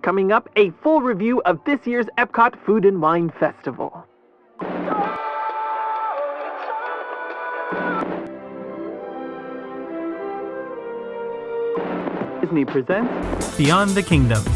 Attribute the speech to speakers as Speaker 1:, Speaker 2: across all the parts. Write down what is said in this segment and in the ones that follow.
Speaker 1: Coming up, a full review of this year's Epcot Food and Wine Festival. Disney presents
Speaker 2: Beyond the Kingdoms.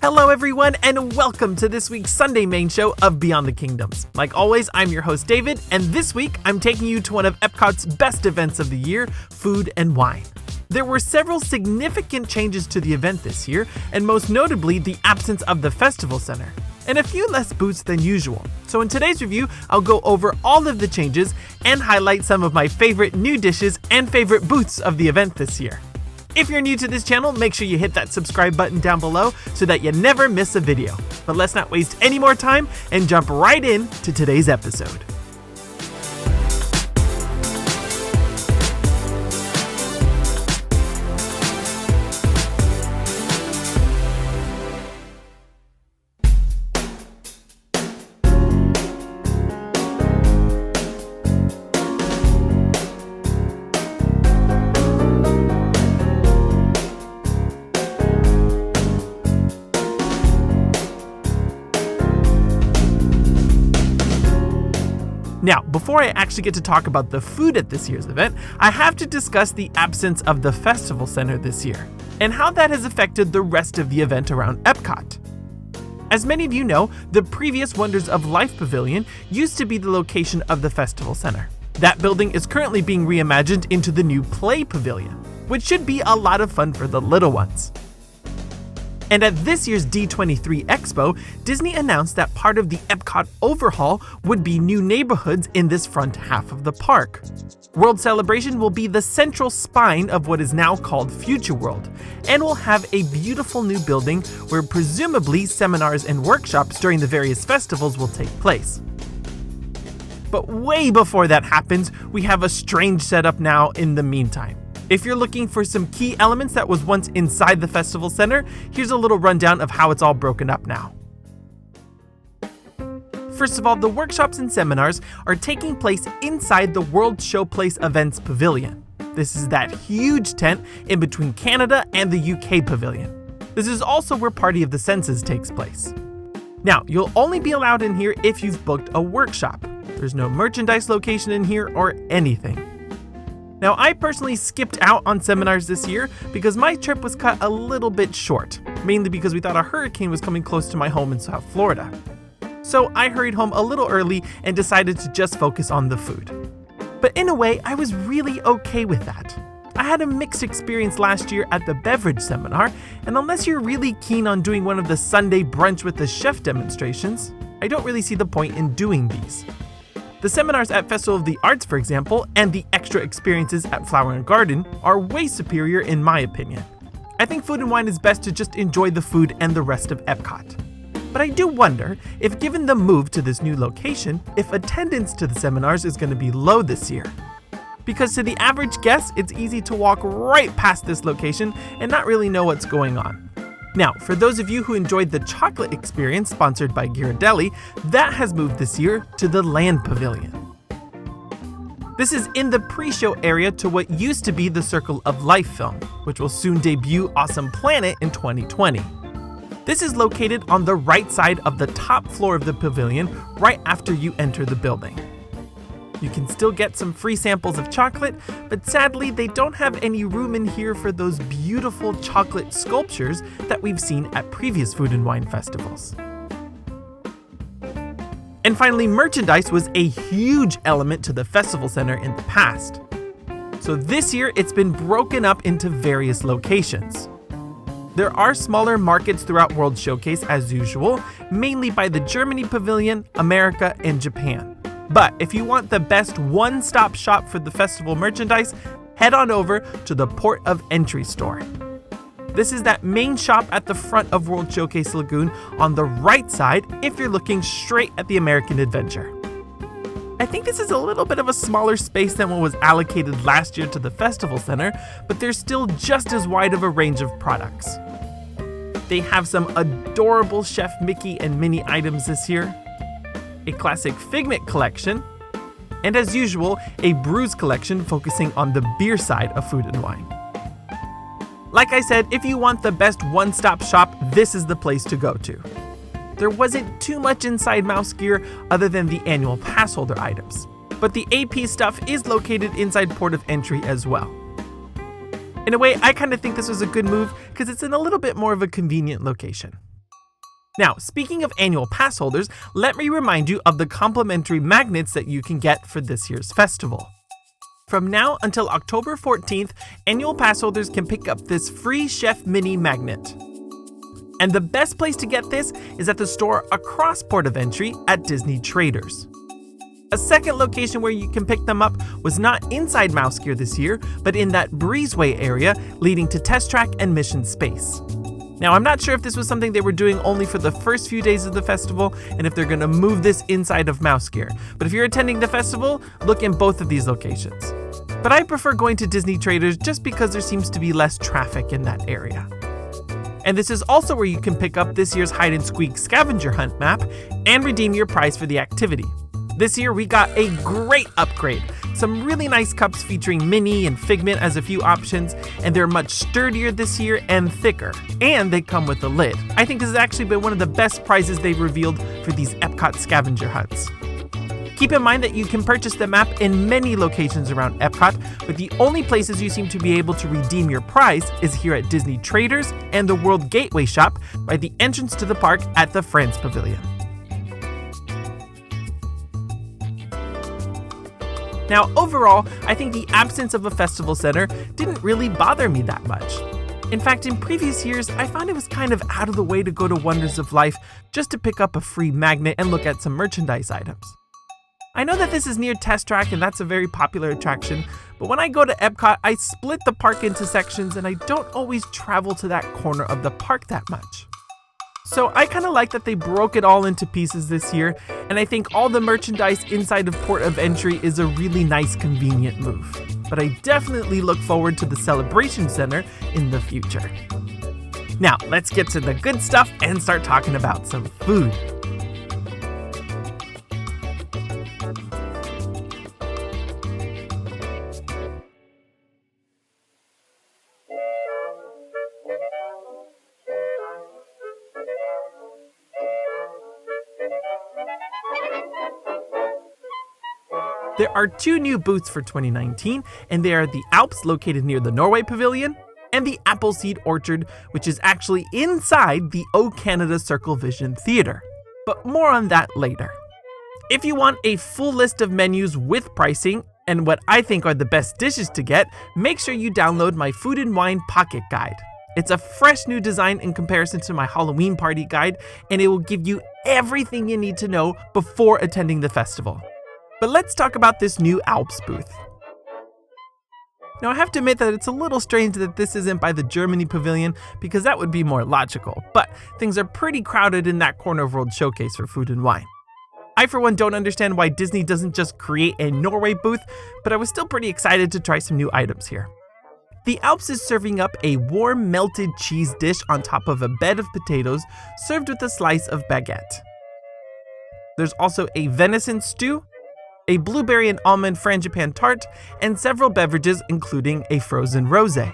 Speaker 2: Hello everyone, and welcome to this week's Sunday main show of Beyond the Kingdoms. Like always, I'm your host David, and this week I'm taking you to one of Epcot's best events of the year, Food and Wine. There were several significant changes to the event this year, and most notably the absence of the Festival Center, and a few less booths than usual. So in today's review, I'll go over all of the changes and highlight some of my favorite new dishes and favorite booths of the event this year. If you're new to this channel, make sure you hit that subscribe button down below so that you never miss a video. But let's not waste any more time and jump right in to today's episode. Now, before I actually get to talk about the food at this year's event, I have to discuss the absence of the Festival Center this year, and how that has affected the rest of the event around Epcot. As many of you know, the previous Wonders of Life Pavilion used to be the location of the Festival Center. That building is currently being reimagined into the new Play Pavilion, which should be a lot of fun for the little ones. And at this year's D23 Expo, Disney announced that part of the Epcot overhaul would be new neighborhoods in this front half of the park. World Celebration will be the central spine of what is now called Future World, and will have a beautiful new building where presumably seminars and workshops during the various festivals will take place. But way before that happens, we have a strange setup now in the meantime. If you're looking for some key elements that was once inside the Festival Center, here's a little rundown of how it's all broken up now. First of all, the workshops and seminars are taking place inside the World Showplace Events Pavilion. This is that huge tent in between Canada and the UK Pavilion. This is also where Party of the Senses takes place. Now, you'll only be allowed in here if you've booked a workshop. There's no merchandise location in here or anything. Now, I personally skipped out on seminars this year because my trip was cut a little bit short, mainly because we thought a hurricane was coming close to my home in South Florida. So I hurried home a little early and decided to just focus on the food. But in a way, I was really okay with that. I had a mixed experience last year at the beverage seminar, and unless you're really keen on doing one of the Sunday brunch with the chef demonstrations, I don't really see the point in doing these. The seminars at Festival of the Arts, for example, and the extra experiences at Flower and Garden are way superior in my opinion. I think Food and Wine is best to just enjoy the food and the rest of Epcot. But I do wonder if, given the move to this new location, if attendance to the seminars is going to be low this year. Because to the average guest, it's easy to walk right past this location and not really know what's going on. Now, for those of you who enjoyed the chocolate experience sponsored by Ghirardelli, that has moved this year to the Land Pavilion. This is in the pre-show area to what used to be the Circle of Life film, which will soon debut Awesome Planet in 2020. This is located on the right side of the top floor of the pavilion, right after you enter the building. You can still get some free samples of chocolate, but sadly they don't have any room in here for those beautiful chocolate sculptures that we've seen at previous Food and Wine festivals. And finally, merchandise was a huge element to the Festival Center in the past. So this year it's been broken up into various locations. There are smaller markets throughout World Showcase as usual, mainly by the Germany Pavilion, America, and Japan. But if you want the best one-stop shop for the festival merchandise, head on over to the Port of Entry store. This is that main shop at the front of World Showcase Lagoon on the right side if you're looking straight at the American Adventure. I think this is a little bit of a smaller space than what was allocated last year to the Festival Center, but there's still just as wide of a range of products. They have some adorable Chef Mickey and Minnie items this year, a classic Figment collection, and as usual, a brews collection focusing on the beer side of Food and Wine. Like I said, if you want the best one-stop shop, this is the place to go to. There wasn't too much inside mouse gear other than the annual pass holder items, but the AP stuff is located inside port of entry as well. In a way, I kind of think this was a good move because it's in a little bit more of a convenient location. Now, speaking of annual pass holders, let me remind you of the complimentary magnets that you can get for this year's festival. From now until October 14th, annual pass holders can pick up this free Chef Mini magnet. And the best place to get this is at the store across port of entry at Disney Traders. A second location where you can pick them up was not inside Mouse Gear this year, but in that breezeway area leading to Test Track and Mission Space. Now, I'm not sure if this was something they were doing only for the first few days of the festival and if they're going to move this inside of Mouse Gear, but if you're attending the festival, look in both of these locations. But I prefer going to Disney Traders just because there seems to be less traffic in that area. And this is also where you can pick up this year's Hide and Squeak Scavenger Hunt map and redeem your prize for the activity. This year we got a great upgrade. Some really nice cups featuring Minnie and Figment as a few options, and they're much sturdier this year and thicker, and they come with a lid. I think this has actually been one of the best prizes they've revealed for these Epcot scavenger hunts. Keep in mind that you can purchase the map in many locations around Epcot, but the only places you seem to be able to redeem your prize is here at Disney Traders and the World Gateway shop by the entrance to the park at the France Pavilion. Now, overall, I think the absence of a festival center didn't really bother me that much. In fact, in previous years, I found it was kind of out of the way to go to Wonders of Life just to pick up a free magnet and look at some merchandise items. I know that this is near Test Track and that's a very popular attraction, but when I go to Epcot, I split the park into sections and I don't always travel to that corner of the park that much. So I kind of like that they broke it all into pieces this year, and I think all the merchandise inside of Port of Entry is a really nice, convenient move. But I definitely look forward to the Celebration Center in the future. Now, let's get to the good stuff and start talking about some food. There are two new booths for 2019, and they are the Alps, located near the Norway Pavilion, and the Appleseed Orchard, which is actually inside the O Canada Circle Vision Theatre. But more on that later. If you want a full list of menus with pricing and what I think are the best dishes to get, make sure you download my Food and Wine Pocket Guide. It's a fresh new design in comparison to my Halloween party guide, and it will give you everything you need to know before attending the festival. But let's talk about this new Alps booth. Now, I have to admit that it's a little strange that this isn't by the Germany Pavilion, because that would be more logical, but things are pretty crowded in that corner of World Showcase for Food and Wine. I, for one, don't understand why Disney doesn't just create a Norway booth, but I was still pretty excited to try some new items here. The Alps is serving up a warm melted cheese dish on top of a bed of potatoes served with a slice of baguette. There's also a venison stew, a blueberry and almond frangipane tart, and several beverages including a frozen rosé.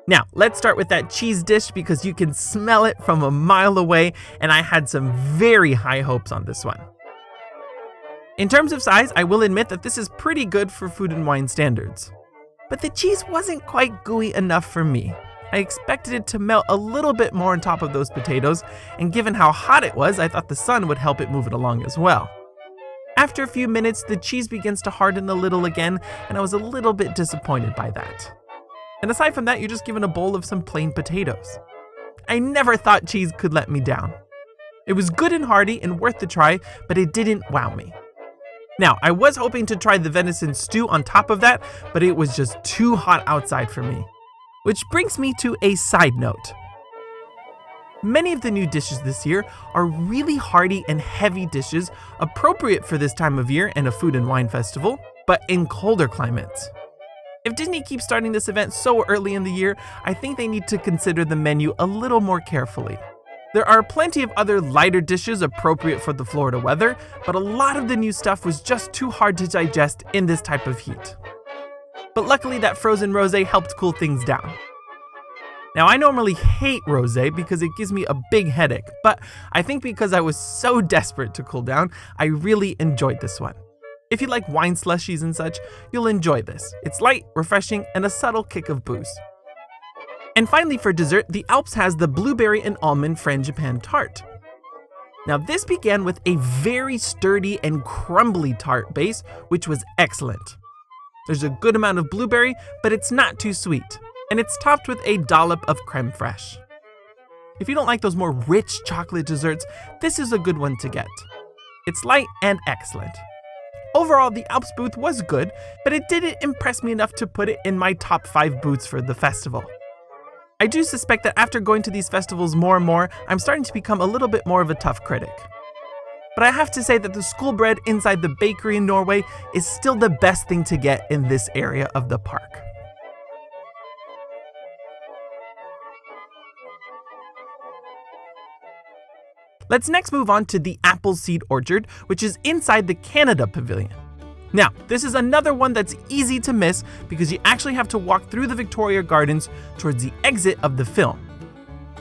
Speaker 2: Now, let's start with that cheese dish because you can smell it from a mile away, and I had some very high hopes on this one. In terms of size, I will admit that this is pretty good for Food and Wine standards. But the cheese wasn't quite gooey enough for me. I expected it to melt a little bit more on top of those potatoes, and given how hot it was, I thought the sun would help it move it along as well. After a few minutes, the cheese begins to harden a little again, and I was a little bit disappointed by that. And aside from that, you're just given a bowl of some plain potatoes. I never thought cheese could let me down. It was good and hearty and worth the try, but it didn't wow me. Now, I was hoping to try the venison stew on top of that, but it was just too hot outside for me. Which brings me to a side note. Many of the new dishes this year are really hearty and heavy dishes appropriate for this time of year and a Food and Wine festival, but in colder climates. If Disney keeps starting this event so early in the year, I think they need to consider the menu a little more carefully. There are plenty of other lighter dishes appropriate for the Florida weather, but a lot of the new stuff was just too hard to digest in this type of heat. But luckily that frozen rosé helped cool things down. Now I normally hate rosé because it gives me a big headache, but I think because I was so desperate to cool down, I really enjoyed this one. If you like wine slushies and such, you'll enjoy this. It's light, refreshing, and a subtle kick of booze. And finally for dessert, the Alps has the blueberry and almond frangipane tart. Now this began with a very sturdy and crumbly tart base, which was excellent. There's a good amount of blueberry, but it's not too sweet, and it's topped with a dollop of creme fraiche. If you don't like those more rich chocolate desserts, this is a good one to get. It's light and excellent. Overall, the Alps booth was good, but it didn't impress me enough to put it in my top 5 booths for the festival. I do suspect that after going to these festivals more and more, I'm starting to become a little bit more of a tough critic. But I have to say that the school bread inside the bakery in Norway is still the best thing to get in this area of the park. Let's next move on to the Appleseed Orchard, which is inside the Canada Pavilion. Now, this is another one that's easy to miss because you actually have to walk through the Victoria Gardens towards the exit of the film.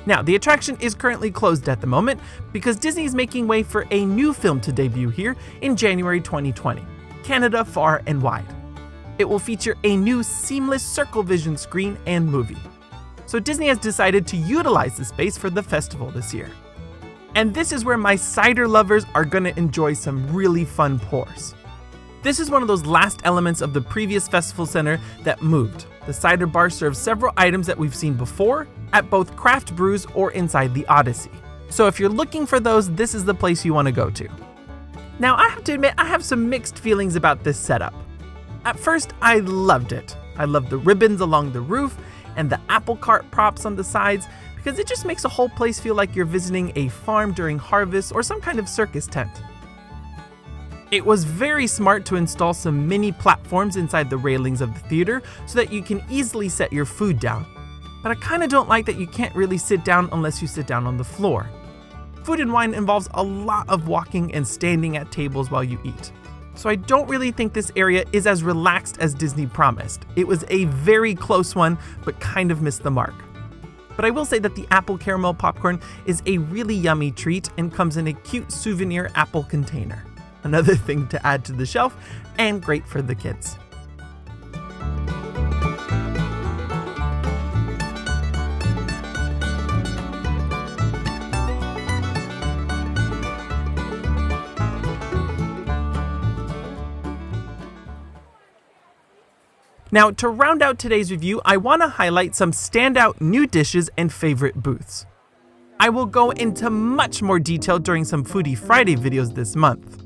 Speaker 2: Now, the attraction is currently closed at the moment because Disney is making way for a new film to debut here in January 2020, Canada Far and Wide. It will feature a new seamless circle vision screen and movie. So Disney has decided to utilize the space for the festival this year. And this is where my cider lovers are gonna enjoy some really fun pours. This is one of those last elements of the previous festival center that moved. The cider bar serves several items that we've seen before at both craft brews or inside the Odyssey. So if you're looking for those, this is the place you want to go to. Now I have to admit, I have some mixed feelings about this setup. At first, I loved it. I loved the ribbons along the roof and the apple cart props on the sides because it just makes the whole place feel like you're visiting a farm during harvest or some kind of circus tent. It was very smart to install some mini platforms inside the railings of the theater so that you can easily set your food down. But I kinda don't like that you can't really sit down unless you sit down on the floor. Food and wine involves a lot of walking and standing at tables while you eat. So I don't really think this area is as relaxed as Disney promised. It was a very close one, but kind of missed the mark. But I will say that the apple caramel popcorn is a really yummy treat and comes in a cute souvenir apple container. Another thing to add to the shelf, and great for the kids. Now, to round out today's review, I want to highlight some standout new dishes and favorite booths. I will go into much more detail during some Foodie Friday videos this month.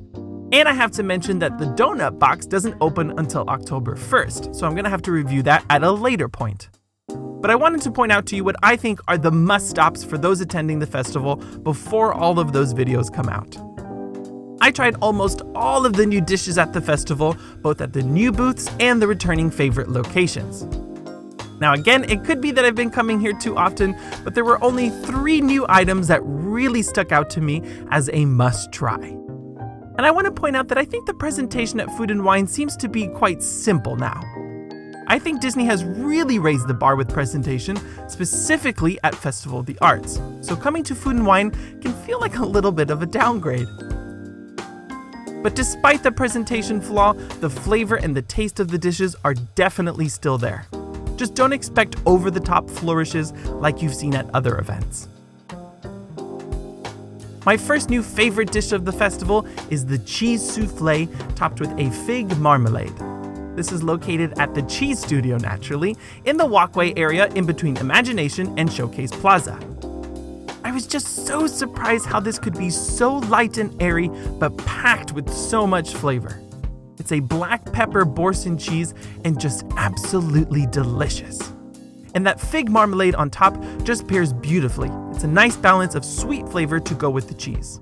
Speaker 2: And I have to mention that the donut box doesn't open until October 1st, so I'm gonna have to review that at a later point. But I wanted to point out to you what I think are the must-stops for those attending the festival before all of those videos come out. I tried almost all of the new dishes at the festival, both at the new booths and the returning favorite locations. Now again, it could be that I've been coming here too often, but there were only 3 new items that really stuck out to me as a must-try. And I want to point out that I think the presentation at Food and Wine seems to be quite simple now. I think Disney has really raised the bar with presentation, specifically at Festival of the Arts. So coming to Food and Wine can feel like a little bit of a downgrade. But despite the presentation flaw, the flavor and the taste of the dishes are definitely still there. Just don't expect over-the-top flourishes like you've seen at other events. My first new favorite dish of the festival is the cheese souffle topped with a fig marmalade. This is located at the Cheese Studio, naturally, in the walkway area in between Imagination and Showcase Plaza. I was just so surprised how this could be so light and airy, but packed with so much flavor. It's a black pepper Boursin cheese and just absolutely delicious. And that fig marmalade on top just pairs beautifully. It's a nice balance of sweet flavor to go with the cheese.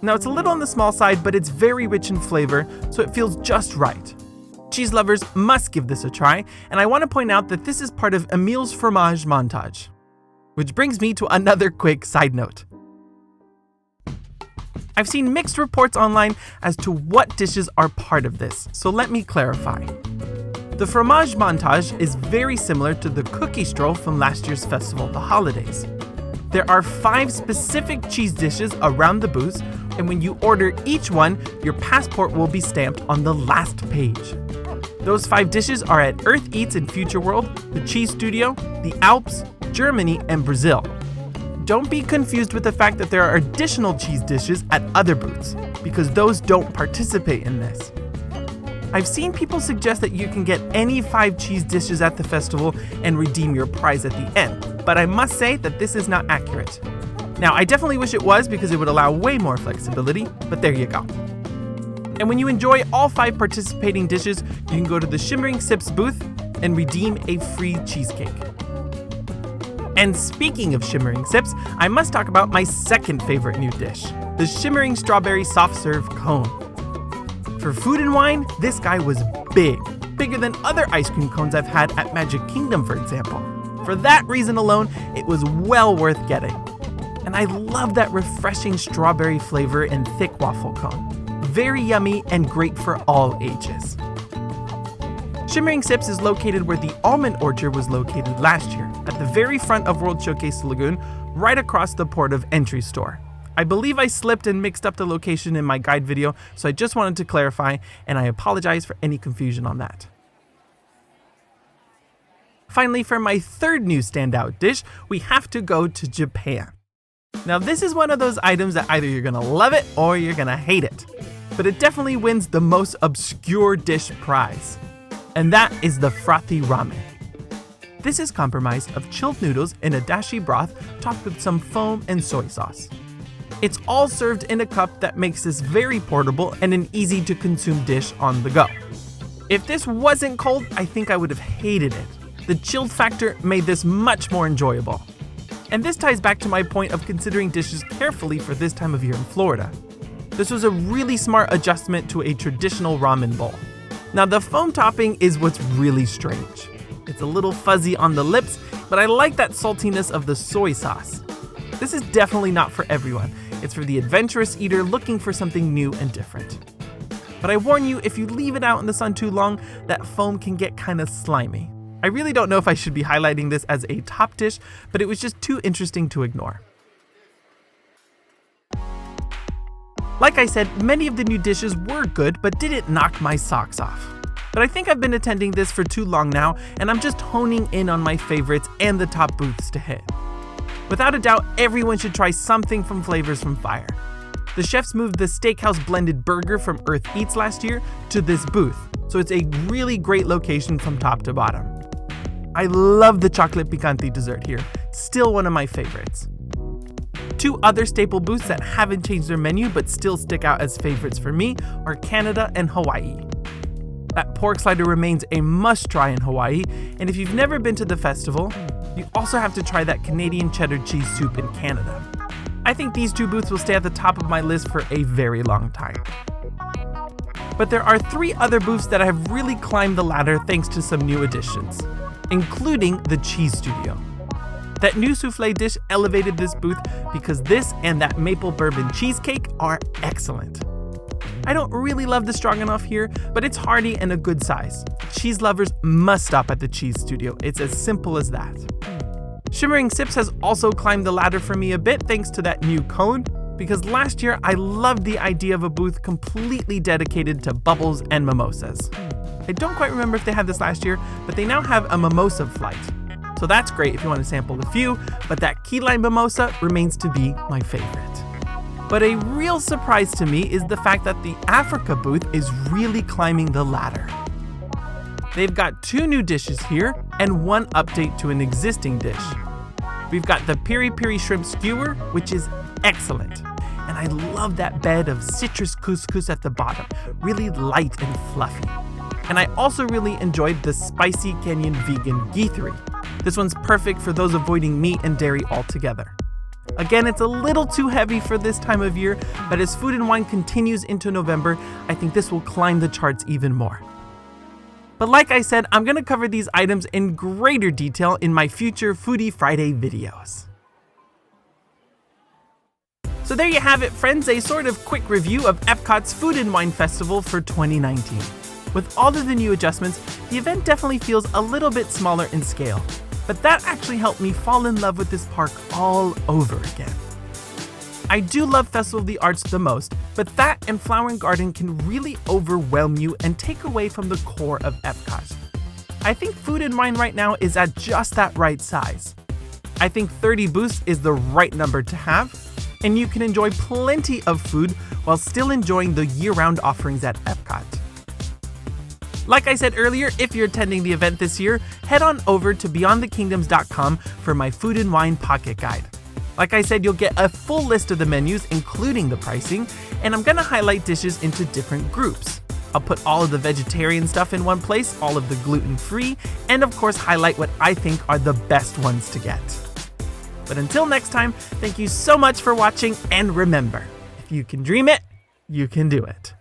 Speaker 2: Now it's a little on the small side, but it's very rich in flavor, so it feels just right. cheese lovers must give this a try, and I want to point out that this is part of Emil's Fromage Montage. Which brings me to another quick side note. I've seen mixed reports online as to what dishes are part of this, so let me clarify. The Fromage Montage is very similar to the cookie stroll from last year's festival, the holidays. There are 5 specific cheese dishes around the booths, and when you order each one, your passport will be stamped on the last page. Those 5 dishes are at Earth Eats in Future World, the Cheese Studio, the Alps, Germany, and Brazil. Don't be confused with the fact that there are additional cheese dishes at other booths, because those don't participate in this. I've seen people suggest that you can get any 5 cheese dishes at the festival and redeem your prize at the end, but I must say that this is not accurate. Now, I definitely wish it was because it would allow way more flexibility, but there you go. And when you enjoy all 5 participating dishes, you can go to the Shimmering Sips booth and redeem a free cheesecake. And speaking of Shimmering Sips, I must talk about my second favorite new dish, the Shimmering Strawberry Soft Serve Cone. For food and wine, this guy was bigger than other ice cream cones I've had at Magic Kingdom, for example. For that reason alone, it was well worth getting. And I love that refreshing strawberry flavor and thick waffle cone. Very yummy and great for all ages. Shimmering Sips is located where the Almond Orchard was located last year, at the very front of World Showcase Lagoon, right across the port of entry store. I believe I slipped and mixed up the location in my guide video, so I just wanted to clarify, and I apologize for any confusion on that. Finally, for my third new standout dish, we have to go to Japan. Now, this is one of those items that either you're gonna love it or you're gonna hate it, but it definitely wins the most obscure dish prize. And that is the Frothy Ramen. This is comprised of chilled noodles in a dashi broth topped with some foam and soy sauce. It's all served in a cup that makes this very portable and an easy to consume dish on the go. If this wasn't cold, I think I would have hated it. The chilled factor made this much more enjoyable. And this ties back to my point of considering dishes carefully for this time of year in Florida. This was a really smart adjustment to a traditional ramen bowl. Now, the foam topping is what's really strange. It's a little fuzzy on the lips, but I like that saltiness of the soy sauce. This is definitely not for everyone. It's for the adventurous eater looking for something new and different. But I warn you, if you leave it out in the sun too long, that foam can get kind of slimy. I really don't know if I should be highlighting this as a top dish, but it was just too interesting to ignore. Like I said, many of the new dishes were good, but didn't knock my socks off. But I think I've been attending this for too long now, and I'm just honing in on my favorites and the top booths to hit. Without a doubt, everyone should try something from Flavors from Fire. The chefs moved the steakhouse blended burger from Earth Eats last year to this booth, so it's a really great location from top to bottom. I love the chocolate picante dessert here, still one of my favorites. 2 other staple booths that haven't changed their menu but still stick out as favorites for me are Canada and Hawaii. That pork slider remains a must-try in Hawaii, and if you've never been to the festival, you also have to try that Canadian cheddar cheese soup in Canada. I think these 2 booths will stay at the top of my list for a very long time. But there are 3 other booths that have really climbed the ladder thanks to some new additions, including the Cheese Studio. That new souffle dish elevated this booth because this and that maple bourbon cheesecake are excellent. I don't really love the stroganoff here, but it's hearty and a good size. Cheese lovers must stop at the Cheese Studio. It's as simple as that. Shimmering Sips has also climbed the ladder for me a bit thanks to that new cone, because last year I loved the idea of a booth completely dedicated to bubbles and mimosas. I don't quite remember if they had this last year, but they now have a mimosa flight. So that's great if you want to sample a few, but that key lime mimosa remains to be my favorite. But a real surprise to me is the fact that the Africa booth is really climbing the ladder. They've got 2 new dishes here and 1 update to an existing dish. We've got the piri piri shrimp skewer, which is excellent. And I love that bed of citrus couscous at the bottom, really light and fluffy. And I also really enjoyed the spicy Kenyan vegan githeri. This one's perfect for those avoiding meat and dairy altogether. Again, it's a little too heavy for this time of year, but as Food and Wine continues into November, I think this will climb the charts even more. But like I said, I'm going to cover these items in greater detail in my future Foodie Friday videos. So there you have it, friends, a sort of quick review of Epcot's Food and Wine Festival for 2019. With all of the new adjustments, the event definitely feels a little bit smaller in scale, but that actually helped me fall in love with this park all over again. I do love Festival of the Arts the most, but that and Flower and Garden can really overwhelm you and take away from the core of Epcot. I think Food and Wine right now is at just that right size. I think 30 booths is the right number to have, and you can enjoy plenty of food while still enjoying the year-round offerings at Epcot. Like I said earlier, if you're attending the event this year, head on over to beyondthekingdoms.com for my Food and Wine Pocket Guide. Like I said, you'll get a full list of the menus, including the pricing, and I'm gonna highlight dishes into different groups. I'll put all of the vegetarian stuff in one place, all of the gluten-free, and of course highlight what I think are the best ones to get. But until next time, thank you so much for watching, and remember, if you can dream it, you can do it.